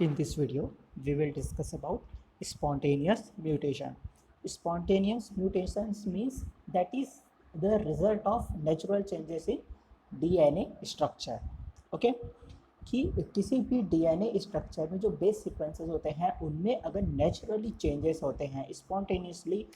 In this video, we will discuss about spontaneous mutation. Spontaneous mutations means that is the result of natural changes in DNA structure. Okay? कि किसी भी DNA structure में जो base sequences होते हैं उनमें अगर नेचुरली चेंजेस होते हैं, स्पॉन्टेनियसली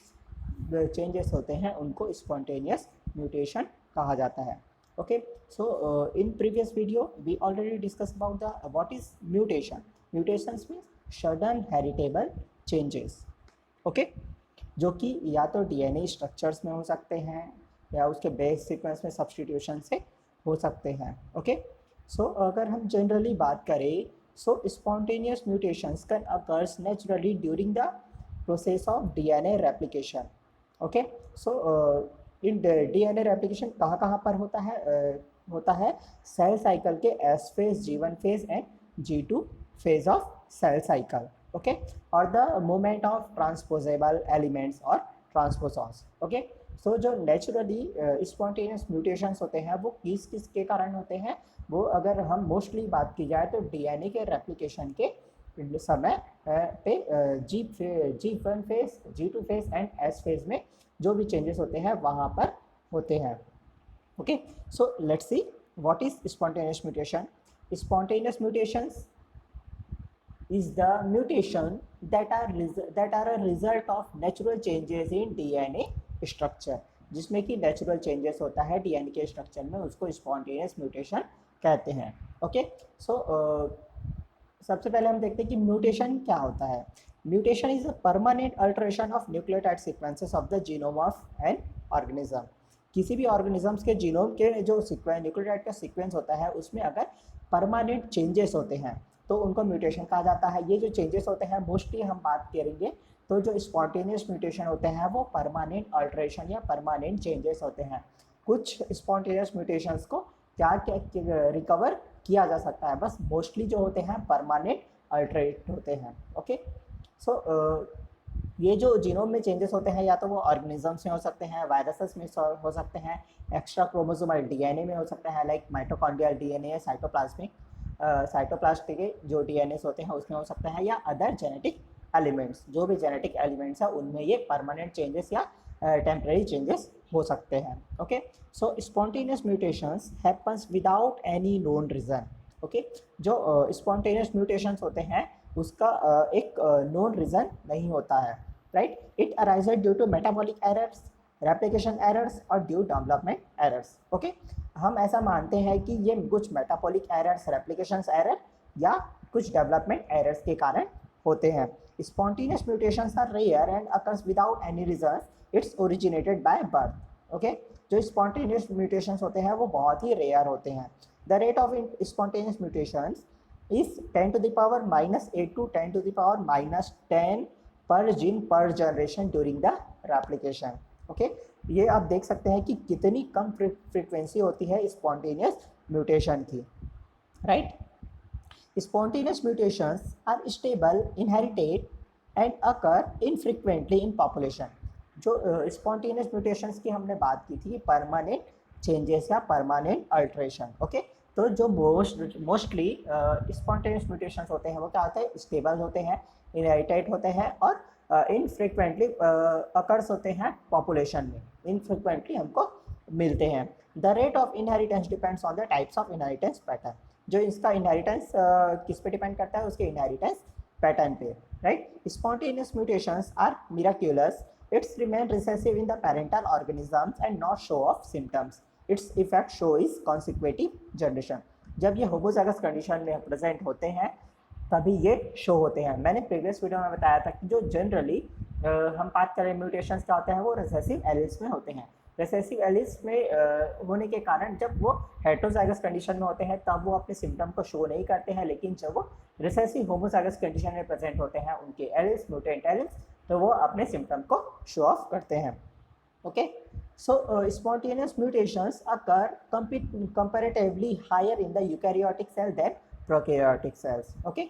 चेंजेस होते हैं, उनको स्पॉन्टेनियस म्यूटेशन कहा जाता है. Okay, so in previous video we already discussed about the what is mutation. Mutations means sudden heritable changes. Okay, जो कि या तो डीएनए स्ट्रक्चर्स में हो सकते हैं या उसके बेस सीक्वेंस में सब्स्टिट्यूशन से हो सकते हैं. ओके, सो अगर हम जनरली बात करें, so spontaneous mutations can occurs naturally during the process of DNA replication. Okay, so in DNA replication कहाँ पर होता है सेल साइकिल के S phase, G1 phase and G2 phase of cell cycle. Okay, और the movement of transposable elements और transposons. Okay, so जो naturally spontaneous mutations होते हैं वो किस के कारण होते हैं, वो अगर हम मोस्टली बात की जाए तो डीएनए के रेप्लिकेशन के समय पे G1 phase, G2 phase and S phase में जो भी चेंजेस होते हैं वहाँ पर होते हैं. Okay, so let's see what is spontaneous mutation. Spontaneous mutations is the mutation that are a result of natural changes in DNA structure. जिसमें कि नेचुरल चेंजेस होता है डीएनए के स्ट्रक्चर में, उसको स्पॉन्टेनियस म्यूटेशन कहते हैं. ओके, सो सबसे पहले हम देखते हैं कि म्यूटेशन क्या होता है. Mutation is a permanent alteration of nucleotide sequences of the genome of an organism. किसी भी ऑर्गेनिजम्स के जीनोम के जो न्यूक्लियोटाइड का सीक्वेंस होता है उसमें अगर परमानेंट चेंजेस होते हैं तो उनको म्यूटेशन कहा जाता है. ये जो चेंजेस होते हैं मोस्टली हम बात करेंगे तो जो स्पॉन्टेनियस म्यूटेशन होते हैं वो परमानेंट अल्टरेशन या परमानेंट चेंजेस होते हैं. कुछ स्पॉन्टेनियस म्यूटेशंस को क्या रिकवर किया जा सकता है, बस मोस्टली जो होते हैं परमानेंट अल्टरेट होते हैं. ओके, सो ये जो जीनोम में चेंजेस होते हैं या तो वो ऑर्गेनिजम्स में हो सकते हैं, वायरसेस में हो सकते हैं, एक्स्ट्रा क्रोमोसोमल डीएनए में हो सकते हैं लाइक माइटोकॉन्ड्रियल डीएनए, साइटोप्लाज्म के जो डीएनए होते हैं उसमें हो सकता है, या अदर जेनेटिक एलिमेंट्स, जो भी जेनेटिक एलिमेंट्स हैं उनमें ये परमानेंट चेंजेस या टेम्परेरी चेंजेस हो सकते हैं. Okay, so spontaneous mutations happens without any known reason. Okay, जो स्पॉन्टेनियस म्यूटेशंस होते हैं उसका एक नोन रीज़न नहीं होता है. Right, it arises due to metabolic errors, replication errors और ड्यू डेवलपमेंट एरर्स. ओके, हम ऐसा मानते हैं कि ये कुछ मेटाबॉलिक एरर्स, रेप्लिकेशन एरर या कुछ डेवलपमेंट एरर्स के कारण होते हैं. Spontaneous mutations are rare and occurs without any reason. It's originated by birth. Okay, जो स्पॉन्टेनियस म्यूटेशंस होते हैं वो बहुत ही रेयर होते हैं. The rate of spontaneous mutations is 10 to the power -8 to 10 to the power -10 पर जीन पर generation during the replication. Okay, ये आप देख सकते हैं कि कितनी कम फ्रीक्वेंसी होती है स्पॉन्टेनियस म्यूटेशन की. Right, spontaneous mutations are stable, inherited and occur infrequently in population. जो स्पॉन्टेनियस म्यूटेशंस की हमने बात की थी, परमानेंट चेंजेस या परमानेंट अल्ट्रेशन. ओके, तो जो मोस्टली स्पॉन्टेनियस म्यूटेशंस होते हैं वो क्या होते हैं, स्टेबल होते हैं, इनहेरिटेड होते हैं और इनफ्रीक्वेंटली अकर्स होते हैं पॉपुलेशन में, इनफ्रीक्वेंटली हमको मिलते हैं. The rate of inheritance depends on the types of inheritance pattern. जो इसका इनहेरिटेंस किस पे डिपेंड करता है, उसके इनहेरिटेंस पैटर्न पे. Right, spontaneous mutations are miraculous. It's remain recessive in the parental organisms and not show of symptoms. It's effect show is consecutive generation. जब ये होमोजाइगस कंडीशन में प्रेजेंट होते हैं तभी ये शो होते हैं. मैंने प्रीवियस वीडियो में बताया था कि जो जनरली हम बात करें म्यूटेशंस क्या होते हैं, वो रिसेसिव एलील्स में होते हैं. रिसेसिव एलील्स में होने के कारण जब वो हेटेरोजाइगस कंडीशन में होते हैं तब वो अपने सिम्टम को शो नहीं करते हैं, लेकिन जब वो रिसेसिव होमोजाइगस कंडीशन में प्रेजेंट होते हैं उनके एलील्स, म्यूटेंट एलील्स, तो वो अपने सिम्टम को शो ऑफ करते हैं. Okay, so spontaneous mutations occur comparatively higher in the eukaryotic cell than prokaryotic cells. Okay,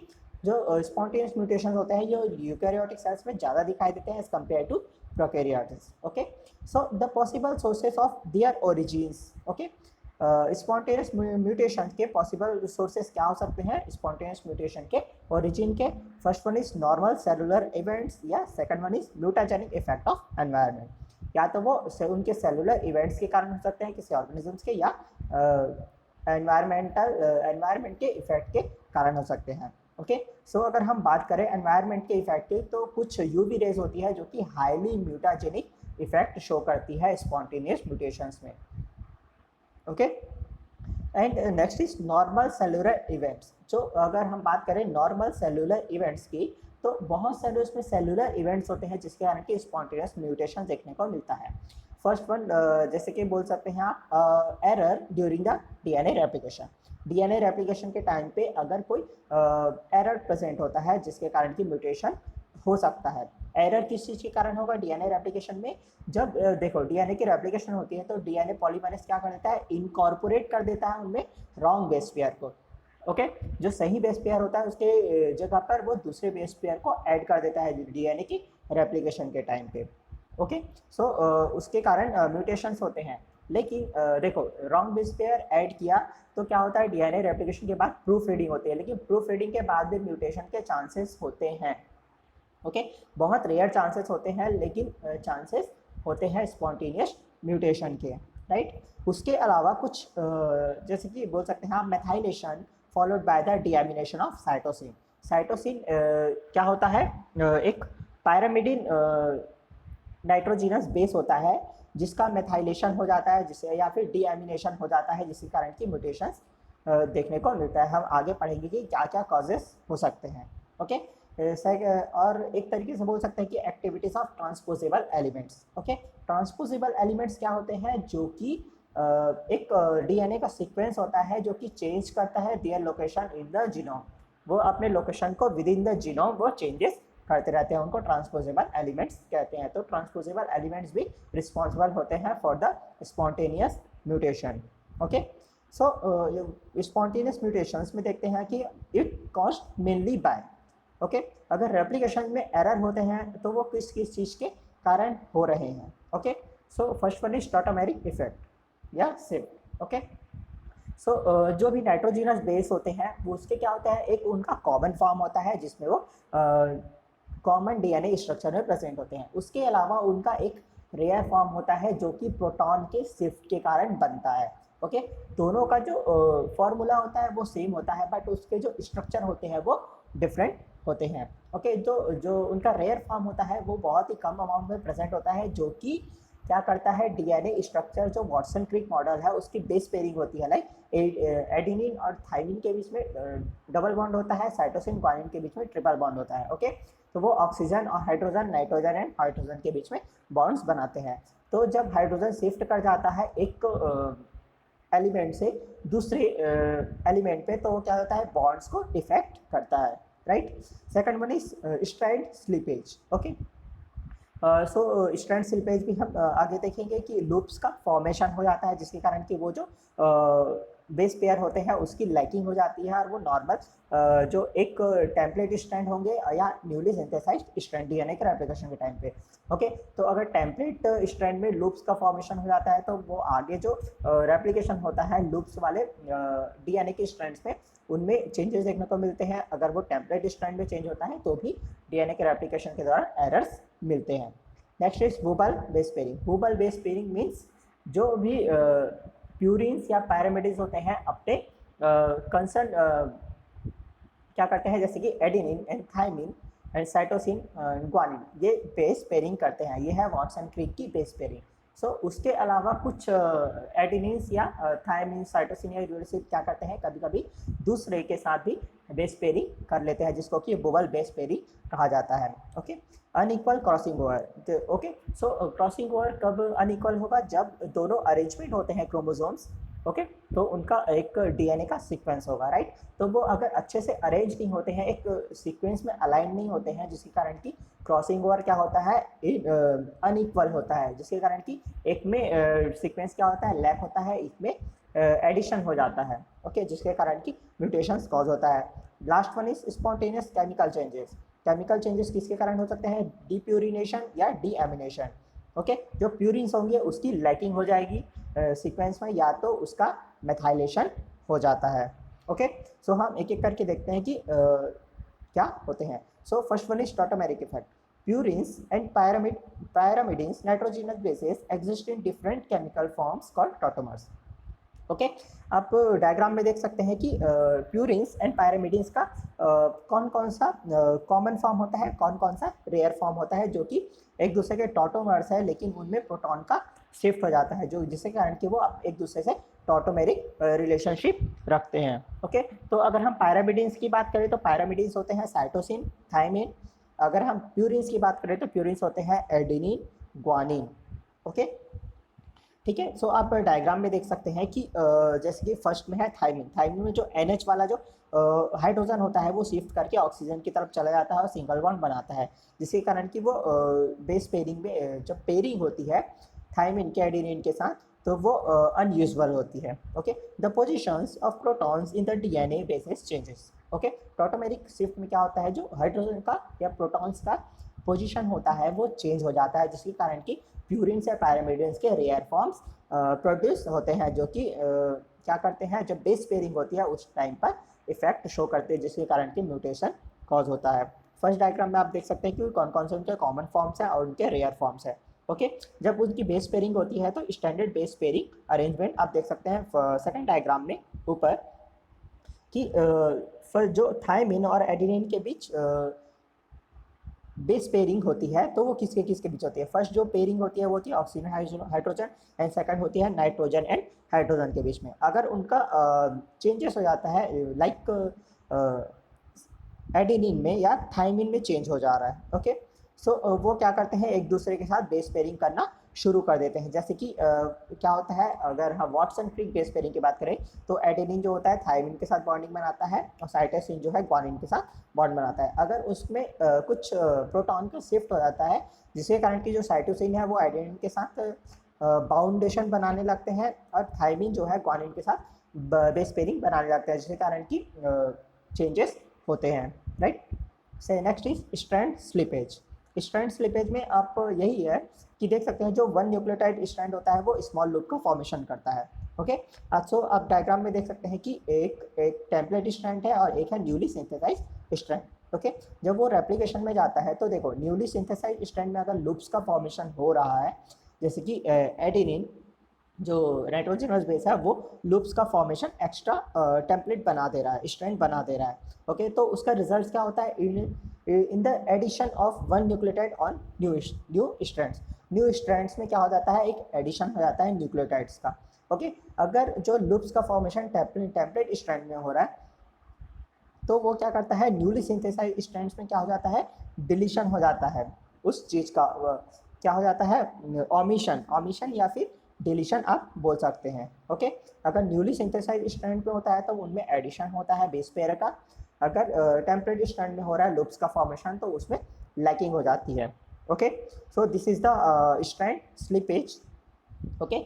जो स्पॉन्टेनियस म्यूटेशंस होते हैं ये यूकैरियोटिक सेल्स में ज़्यादा दिखाई देते हैं as compare to prokaryotes. Okay, so the possible sources of their origins. Okay, spontaneous mutation के पॉसिबल सोर्सेस क्या हो सकते हैं स्पॉन्टेनियस म्यूटेशन के ओरिजिन के? First one is normal cellular events या second one is mutagenic effect of environment. या तो वो उनके सेलुलर इवेंट्स के कारण हो सकते हैं किसी ऑर्गेनिजम्स के, या एनवायरमेंट के इफेक्ट के कारण हो सकते हैं। ओके, सो अगर हम बात करें एनवायरनमेंट के इफेक्ट की, तो कुछ यूवी रेज होती है जो कि हाईली म्यूटाजेनिक इफेक्ट शो करती है स्पॉन्टेनियस म्यूटेशंस में। Okay, and next is normal cellular events. जो अगर हम बात करें नॉर्मल सेलुलर इवेंट्स की, तो बहुत सारे उसमें सेलुलर इवेंट्स होते हैं जिसके कारण की स्पॉन्टेनियस म्यूटेशन देखने को मिलता है। फर्स्ट वन जैसे कि बोल सकते हैं आप error during the DNA replication. DNA replication के टाइम पे अगर कोई एरर प्रेजेंट होता है जिसके कारण की म्यूटेशन हो सकता है। एरर किस चीज़ के कारण होगा डीएनए रेप्लिकेशन में? जब देखो डीएनए की रेप्लिकेशन होती है तो डीएनए पॉलीमरेज क्या कर देता है, इनकॉर्पोरेट कर देता है उनमें रॉन्ग बेस पेयर को। ओके, जो सही बेस पेयर होता है उसके जगह पर वो दूसरे बेस पेयर को ऐड कर देता है डीएनए की रेप्लिकेशन के टाइम पे। ओके, सो उसके कारण म्यूटेशंस होते हैं। लेकिन देखो रॉन्ग बेस पेयर ऐड किया तो क्या होता है, डीएनए रेप्लिकेशन के बाद प्रूफ रीडिंग होती है, लेकिन प्रूफ रीडिंग के बाद भी म्यूटेशन के चांसेस होते हैं। ओके, बहुत रेयर चांसेस होते हैं, लेकिन चांसेस होते हैं स्पॉन्टेनियस म्यूटेशन के, राइट। उसके अलावा कुछ जैसे कि बोल सकते हैं आप methylation followed by the deamination of cytosine. Cytosine क्या होता है, एक पायरामिडिन नाइट्रोजिनस बेस होता है जिसका मेथाइलेशन हो जाता है, जिससे या फिर डीएमिनेशन हो जाता है, जिसके कारण की म्यूटेशंस देखने को मिलता है। हम आगे पढ़ेंगे कि क्या क्या कॉजेस हो सकते हैं। ओके, और एक तरीके से बोल सकते हैं कि activities of transposable elements. Okay, transposable elements क्या होते हैं, जो कि एक डीएनए का सीक्वेंस होता है जो कि चेंज करता है their location in the genome. वो अपने लोकेशन को विद इन द जीनोम वो चेंजेस करते रहते हैं, उनको ट्रांसपोजेबल एलिमेंट्स कहते हैं। तो ट्रांसपोजेबल एलिमेंट्स भी रिस्पॉन्सिबल होते हैं for the spontaneous mutation. Okay, so spontaneous mutations में देखते हैं कि it caused mainly by, okay, अगर रेप्लिकेशन में एरर होते हैं तो वो किस किस चीज़ के कारण हो रहे हैं। Okay, so first one is tautomeric effect या शिफ्ट। ओके, सो जो भी नाइट्रोजिनस बेस होते हैं वो उसके क्या होता है, एक उनका कॉमन फॉर्म होता है जिसमें वो कॉमन डीएनए स्ट्रक्चर में प्रेजेंट होते हैं। उसके अलावा उनका एक रेयर फॉर्म होता है जो कि प्रोटॉन के शिफ्ट के कारण बनता है। ओके, दोनों का जो फॉर्मूला होता है वो सेम होता है, बट उसके जो स्ट्रक्चर होते हैं वो डिफरेंट होते हैं। ओके, जो उनका रेयर फॉर्म होता है वो बहुत ही कम अमाउंट में प्रेजेंट होता है, जो कि क्या करता है, डीएनए स्ट्रक्चर जो वाटसन क्रिक मॉडल है उसकी बेस पेयरिंग होती है, लाइक एडेनिन और थाइमिन के बीच में डबल बॉन्ड होता है, साइटोसिन ग्वानिन के बीच में ट्रिपल बॉन्ड होता है। ओके, तो वो ऑक्सीजन और हाइड्रोजन, नाइट्रोजन एंड हाइड्रोजन के बीच में बॉन्ड्स बनाते हैं। तो जब हाइड्रोजन शिफ्ट कर जाता है एक एलिमेंट से दूसरे एलिमेंट पे, तो वो क्या होता है, बॉन्ड्स को इफेक्ट करता है, right. Second one is strand slippage. Okay, so strand slippage भी हम आगे देखेंगे कि लूप्स का फॉर्मेशन हो जाता है जिसके कारण कि वो जो बेस पेयर होते हैं उसकी लैकिंग हो जाती है, और वो नॉर्मल जो एक टेम्पलेट स्ट्रैंड होंगे या न्यूली सिंथेसाइज्ड स्ट्रैंड डीएनए के रेप्लिकेशन के टाइम पे। ओके, तो अगर टेम्पलेट स्ट्रैंड में लूप्स का फॉर्मेशन हो जाता है तो वो आगे जो रेप्लिकेशन होता है लूप्स वाले डीएनए के स्ट्रैंड्स में, उनमें चेंजेस देखने को मिलते हैं। अगर वो टेम्पलेट स्ट्रैंड में चेंज होता है तो भी डीएनए के रेप्लिकेशन के दौरान एरर्स मिलते हैं। Next is wobble base pairing. Wobble base pairing means जो भी प्यूरिन्स या पैरामिडिन्स होते हैं अपने कंसर्न क्या करते हैं, जैसे कि adenine and thymine and cytosine guanine, ये बेस पेयरिंग करते हैं। ये है वाटसन क्रिक की बेस पेयरिंग। सो उसके अलावा कुछ एडेनिन्स या थायमिन, साइटोसिन या यूरेसिल क्या करते हैं, कभी कभी दूसरे के साथ भी बेस पेयरिंग कर लेते हैं, जिसको कि वुबल बेस पेयरिंग कहा जाता है। Okay, unequal crossing over. Okay, so crossing over कब अनइक्वल होगा, जब दोनों अरेंजमेंट होते हैं क्रोमोसोम्स। ओके, तो उनका एक डीएनए का सीक्वेंस होगा, राइट। तो वो अगर अच्छे से अरेंज नहीं होते हैं, एक सीक्वेंस में अलाइन नहीं होते हैं, जिसके कारण कि क्रॉसिंग ओवर क्या होता है, अनइक्वल होता है, जिसके कारण कि एक में सीक्वेंस क्या होता है, लैक होता है, एक में एडिशन हो जाता है। ओके, जिसके कारण कि म्यूटेशंस कॉज होता है। Last one is spontaneous chemical changes. Chemical changes किसके कारण हो सकते हैं, डीप्यूरिनेशन या डीएमिनेशन। ओके, जो प्यूरिन्स होंगे उसकी लैकिंग हो जाएगी, सीक्वेंस में या तो उसका मेथाइलेशन हो जाता है। ओके, सो हम एक एक करके देखते हैं कि क्या होते हैं। So first one is tautomeric effect. Purines and pyrimidines nitrogenous bases exist in different chemical forms called tautomers. Okay, आप डायग्राम में देख सकते हैं कि प्यूरिन्स एंड पायरामिडिन्स का कौन कौन सा कॉमन फॉर्म होता है, कौन कौन सा रेयर फॉर्म होता है, जो कि एक दूसरे के टॉटोमर्स है लेकिन उनमें प्रोटॉन का शिफ्ट हो जाता है, जो जिसके कारण कि वो एक दूसरे से टॉटोमेरिक रिलेशनशिप रखते हैं। ओके, तो अगर हम पायरामिडिन्स की बात करें तो पायरामिडिन्स होते हैं साइटोसिन, थायमिन। अगर हम प्यूरिन्स की बात करें तो प्यूरिन्स होते हैं एडेनिन, ग्वानिन। ओके, ठीक है। सो आप डायग्राम में देख सकते हैं कि जैसे कि फर्स्ट में है थायमिन। थायमिन में जो NH वाला जो हाइड्रोजन होता है वो शिफ्ट करके ऑक्सीजन की तरफ चला जाता है और सिंगल बॉन्ड बनाता है, जिसके कारण कि वो बेस पेयरिंग में जब पेयरिंग होती है थायमिन के एडेनिन के साथ तो वो अनयूजुअल होती है। Okay, the positions of protons in the DNA bases changes. Okay, tautomeric shift में क्या होता है, जो हाइड्रोजन का या प्रोटॉन्स का पोजीशन होता है वो चेंज हो जाता है, जिसके कारण कि प्यूरिन्स या पायरामिडिन्स के रेयर फॉर्म्स प्रोड्यूस होते हैं, जो कि क्या करते हैं, जब बेस पेयरिंग होती है उस टाइम पर इफेक्ट शो करते हैं, जिसके कारण कि म्यूटेशन कॉज होता है। फर्स्ट डायग्राम में आप देख सकते हैं कि कौन कौन से उनके कॉमन फॉर्म्स हैं और उनके रेयर फॉर्म्स हैं। ओके, जब उनकी बेस पेयरिंग होती है तो स्टैंडर्ड बेस पेयरिंग अरेंजमेंट आप देख सकते हैं सेकंड डायग्राम में ऊपर कि जो थायमिन और एडेनिन के बीच बेस पेयरिंग होती है तो वो किसके किसके बीच होती है। फर्स्ट जो पेयरिंग होती है वो होती है ऑक्सीजन हाइड्रोजन एंड सेकंड होती है नाइट्रोजन एंड हाइड्रोजन के बीच में। अगर उनका चेंजेस हो जाता है लाइक एडेनिन में या थायमिन में चेंज हो जा रहा है, ओके, सो वो क्या करते हैं, एक दूसरे के साथ बेस पेयरिंग करना शुरू कर देते हैं। जैसे कि क्या होता है, अगर हम वाटसन क्रिक बेस पेयरिंग की बात करें तो एडेनिन जो होता है थायमिन के साथ बॉन्डिंग बनाता है और साइटोसिन जो है ग्वानिन के साथ बॉन्ड बनाता है। अगर उसमें कुछ प्रोटॉन का शिफ्ट हो जाता है, जिसके कारण कि जो साइटोसिन है वो एडेनिन के साथ बाउंडेशन बनाने लगते हैं और थायमिन जो है ग्वानिन के साथ बेस पेयरिंग बनाने लगते हैं, जिसके कारण कि चेंजेस होते हैं, राइट। से next is strand slippage. Strand slippage में आप यही है कि देख सकते हैं जो वन न्यूक्लियोटाइड स्ट्रैंड होता है वो स्मॉल लूप का फॉर्मेशन करता है। ओके, सो आप डायग्राम में देख सकते हैं कि एक टेम्पलेट स्ट्रैंड है और एक है न्यूली सिंथेसाइज्ड स्ट्रैंड। ओके, जब वो रेप्लिकेशन में जाता है तो देखो न्यूली सिंथेसाइज्ड स्ट्रैंड में अगर लूप्स का फॉर्मेशन हो रहा है, जैसे कि एडेनिन जो नाइट्रोजनस बेस है वो लूप्स का फॉर्मेशन एक्स्ट्रा टेम्पलेट बना दे रहा है, स्ट्रैंड बना दे रहा है। ओके, तो उसका रिजल्ट क्या होता है, in the addition of one nucleotide on new strands. New strands में क्या हो जाता है, एक एडिशन हो जाता है न्यूक्लियोटाइड्स का। ओके, अगर जो लूप्स का फॉर्मेशन टेम्पलेट स्ट्रैंड में हो रहा है तो वो क्या करता है, न्यूली सिंथेसाइज्ड स्ट्रैंड्स में क्या हो जाता है, डिलीशन हो जाता है उस चीज़ का, क्या हो जाता है, ओमिशन या फिर डिलीशन आप बोल सकते हैं। ओके, अगर न्यूली सिंथेसाइज्ड स्ट्रैंड में होता है तो उनमें एडिशन होता है बेस पेयर का। अगर टेम्पलेट स्ट्रैंड में हो रहा है लूप्स का फॉर्मेशन तो उसमें लैकिंग हो जाती है। Okay, so this is the strand slippage. Okay,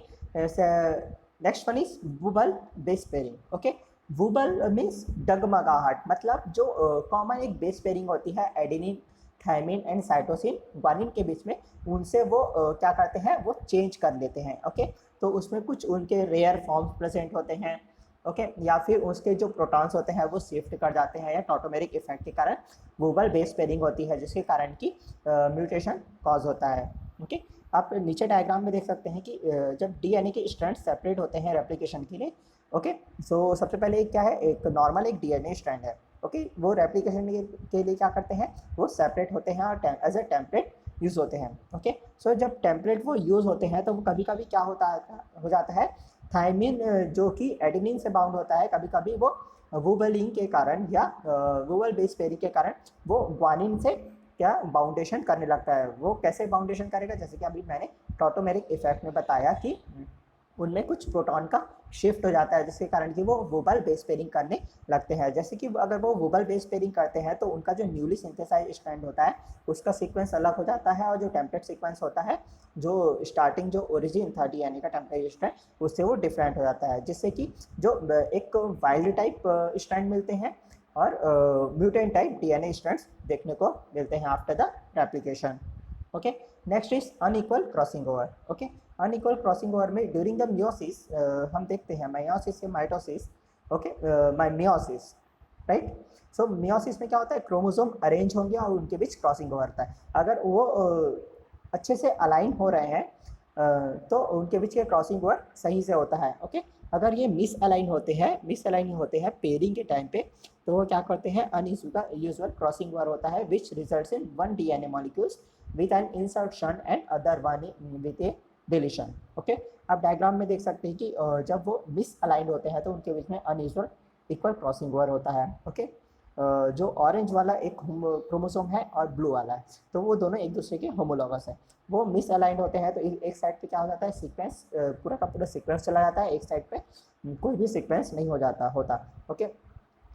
next one is wobble base pairing. Okay, wobble means डगमगाहट, मतलब जो कॉमन एक बेस पेयरिंग होती है adenine thymine and cytosine guanine के बीच में, उनसे वो क्या करते हैं, वो चेंज कर लेते हैं। ओके, तो उसमें कुछ उनके रेयर फॉर्म्स प्रेजेंट होते हैं। ओके, या फिर उसके जो प्रोटॉन्स होते हैं वो शिफ्ट कर जाते हैं या टॉटोमेरिक इफेक्ट के कारण वुबल बेस पेयरिंग होती है, जिसके कारण की म्यूटेशन कॉज होता है। ओके, आप नीचे डायग्राम में देख सकते हैं कि जब DNA के स्ट्रैंड सेपरेट होते हैं रेप्लिकेशन के लिए। ओके, सो सबसे पहले क्या है, एक नॉर्मल एक DNA स्ट्रैंड है। ओके, वो रेप्लिकेशन के लिए क्या करते हैं, वो सेपरेट होते हैं और एज ए टेम्पलेट यूज़ होते हैं। ओके, सो जब टेम्पलेट वो यूज़ होते हैं तो कभी कभी क्या हो जाता है, थायमिन जो कि एडेनिन से बाउंड होता है, कभी कभी वो वुबलिंग के कारण या वुबल बेस पेयरिंग के कारण वो ग्वानिन से क्या बाउंडेशन करने लगता है। वो कैसे बाउंडेशन करेगा, जैसे कि अभी मैंने टॉटोमेरिक इफेक्ट में बताया कि उनमें कुछ प्रोटॉन का शिफ्ट हो जाता है, जिसके कारण कि वो वुबल बेस पेयरिंग करने लगते हैं। जैसे कि अगर वो वुबल बेस पेयरिंग करते हैं तो उनका जो न्यूली सिंथेसाइज्ड स्ट्रैंड होता है उसका सीक्वेंस अलग हो जाता है, और जो टेम्पलेट सीक्वेंस होता है, जो स्टार्टिंग जो ओरिजिन था DNA का टेम्पलेट स्ट्रैंड, उससे वो डिफरेंट हो जाता है, जिससे कि जो एक वाइल्ड टाइप स्ट्रैंड मिलते हैं और म्यूटेंट टाइप DNA स्ट्रैंड्स देखने को मिलते हैं after the replication. Okay, next is unequal crossing over. Okay, unequal crossing over में ड्यूरिंग द मियोसिस हम देखते हैं मायोसिस से माइटोसिस, ओके, मियोसिस, राइट। सो मियोसिस में क्या होता है, क्रोमोसोम अरेंज होंगे और उनके बीच क्रॉसिंग ओवर होता है। अगर वो अच्छे से अलाइन हो रहे हैं तो उनके बीच के क्रॉसिंग ओवर सही से होता है, ओके। अगर ये मिसअलाइन होते हैं पेयरिंग के टाइम पे, तो वो क्या करते हैं, अनयूजुअल क्रॉसिंग ओवर होता है which results in one DNA molecules with an insertion and other one with a deletion, okay. आप डायग्राम में देख सकते हैं कि जब वो मिसअलाइन होते हैं तो उनके बीच में अनयूजुअल इक्वल क्रॉसिंग ओवर होता है, ओके। जो ऑरेंज वाला एक क्रोमोसोम है और ब्लू वाला है, तो वो दोनों एक दूसरे के होमोलॉगस है। वो मिसअलाइंड होते हैं तो एक साइड पे क्या हो जाता है, सीक्वेंस पूरा का पूरा सीक्वेंस चला जाता है, एक साइड पे कोई भी सीक्वेंस नहीं हो जाता होता, ओके।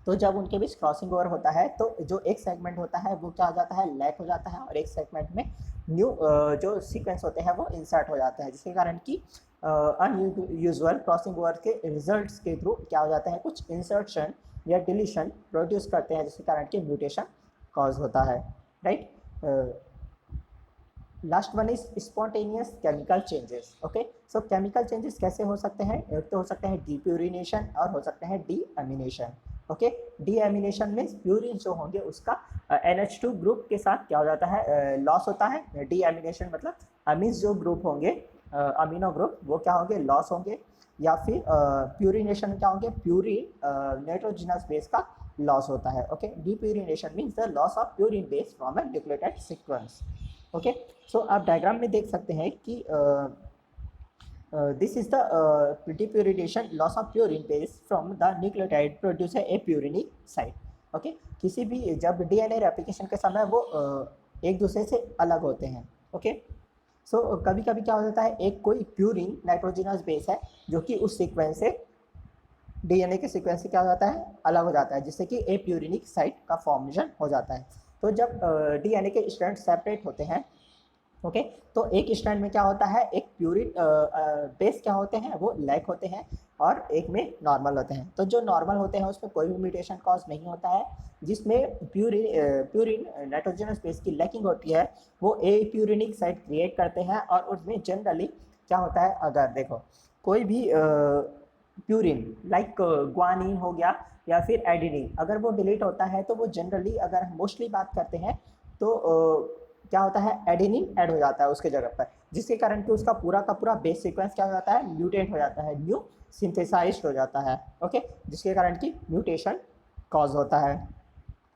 तो जब उनके बीच क्रॉसिंग ओवर होता है तो जो एक सेगमेंट होता है वो क्या हो जाता है, लैक हो जाता है, और एक सेगमेंट में न्यू जो सीक्वेंस होते हैं वो इंसर्ट हो जाते हैं, जिसके कारण कि अनयूजुअल क्रॉसिंग ओवर के रिजल्ट्स के थ्रू क्या हो जाता है, कुछ इंसर्शन या डिलीशन प्रोड्यूस करते हैं, जिसके कारण कि म्यूटेशन कॉज होता है, right. Last one is spontaneous chemical changes, okay. So chemical changes कैसे हो सकते हैं, एक तो हो सकते हैं डीप्यूरिनेशन और हो सकते हैं डीएमिनेशन, ओके। डीएमिनेशन में प्यूरिन जो होंगे उसका NH2 ग्रुप के साथ क्या हो जाता है, लॉस होता है। डीएमिनेशन मतलब अमीन्स जो ग्रुप होंगे, अमीनो ग्रुप, वो क्या होंगे, लॉस होंगे। या फिर प्यूरिनेशन क्या होंगे, प्यूरिन नाइट्रोजनस बेस का लॉस होता है, okay. Depurination means the loss of purine base from a nucleotide sequence, okay. So आप डायग्राम में देख सकते हैं कि this is the depurination, loss of purine base from the nucleotide produce a purinic site, okay. किसी भी जब DNA replication के समय वो एक दूसरे से अलग होते हैं, ओके। सो कभी कभी क्या हो जाता है, एक कोई प्यूरिन नाइट्रोजनस बेस है जो कि उस सीक्वेंस से डीएनए के सीक्वेंस से क्या हो जाता है, अलग हो जाता है, जिससे कि ए प्यूरिनिक साइट का फॉर्मेशन हो जाता है। तो जब डीएनए के स्ट्रैंड सेपरेट होते हैं, ओके, तो एक स्ट्रैंड में क्या होता है, एक प्यूरिन बेस क्या होते हैं, वो लैक होते हैं और एक में नॉर्मल होते हैं। तो जो नॉर्मल होते हैं उसमें कोई भी म्यूटेशन कॉज नहीं होता है, जिसमें प्यूरिन नाइट्रोजनस बेस की लैकिंग होती है, वो ए प्यूरिनिक साइट क्रिएट करते हैं। और उसमें जनरली क्या होता है, अगर देखो कोई भी प्यूरिन लाइक ग्वानिन हो गया या फिर एडिनिन, अगर वो डिलीट होता है तो वो जनरली, अगर हम मोस्टली बात करते हैं तो क्या होता है, एडेनिन ऐड हो जाता है उसके जगह पर, जिसके कारण कि उसका पूरा का पूरा बेस सीक्वेंस क्या हो जाता है, म्यूटेट हो जाता है, न्यू सिंथेसाइज्ड हो जाता है, ओके, जिसके कारण कि म्यूटेशन कॉज होता है,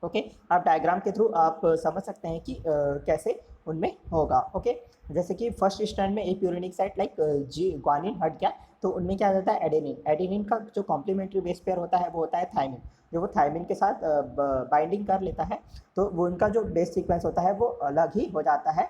ओके। आप डायग्राम के थ्रू आप समझ सकते हैं कि कैसे उनमें होगा, ओके। जैसे कि फर्स्ट स्ट्रैंड में एक प्यूरिनिक साइट लाइक जी ग्वानिन हट गया, तो उनमें क्या जाता है, एडेनिन। एडेनिन का जो कॉम्प्लीमेंट्री बेस पेयर होता है वो होता है थायमिन, जो वो थायमिन के साथ बाइंडिंग कर लेता है, तो वो उनका जो बेस सीक्वेंस होता है वो अलग ही हो जाता है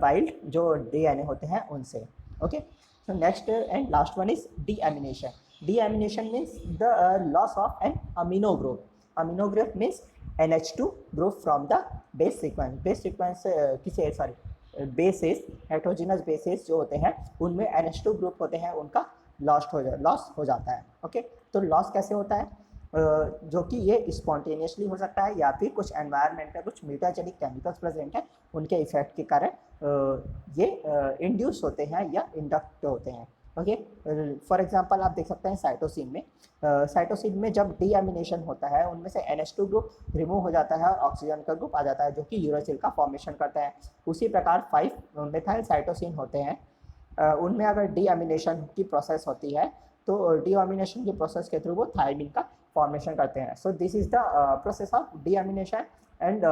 वाइल्ड जो डीएनए होते हैं उनसे, okay. So next and last one is deamination. Deamination means the loss of an amino group. Amino group means NH2 group from the base sequence. Base sequence किसी सॉरी बेसिस, हेट्रोजिनस बेसिस जो होते हैं उनमें NH2 group होते हैं, उनका loss हो जाता है, ओके। तो लॉस कैसे होता है, जो कि ये स्पॉन्टेनियसली हो सकता है या फिर कुछ एनवायरनमेंट में कुछ म्यूटाजेनिक केमिकल्स प्रेजेंट है, उनके इफेक्ट के कारण ये इंड्यूस होते हैं या इंडक्ट होते हैं, ओके। फॉर एग्जांपल आप देख सकते हैं साइटोसिन में, साइटोसिन में जब डीएमिनेशन होता है उनमें से NH2 ग्रुप रिमूव हो जाता है और ऑक्सीजन का ग्रुप आ जाता है, जो कि यूरासिल का फॉर्मेशन करता है। उसी प्रकार 5 मेथाइल साइटोसिन होते हैं, उनमें अगर डीएमिनेशन की प्रोसेस होती है तो डीएमिनेशन की प्रोसेस के थ्रू वो थायमिन का फॉर्मेशन करते हैं। सो this is the process of deamination and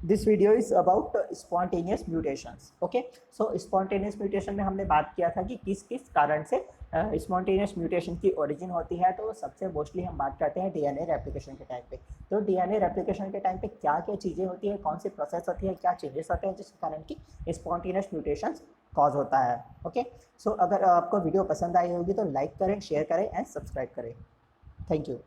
this video is about spontaneous mutations, okay. So spontaneous mutation में हमने बात किया था कि किस किस कारण से स्पॉन्टेनियस म्यूटेशन की ओरिजिन होती है, तो सबसे मोस्टली हम बात करते हैं डीएनए रेप्लिकेशन के टाइम पे। तो डीएनए रेप्लिकेशन के टाइम पे क्या क्या चीज़ें होती है, कौन सी प्रोसेस होती है, क्या चेंजेस होते हैं जिसके कारण की स्पॉन्टेनियस म्यूटेशंस कॉज होता है, ओके। सो अगर आपको वीडियो पसंद आई होगी तो लाइक करें, शेयर करें एंड सब्सक्राइब करें। Thank you.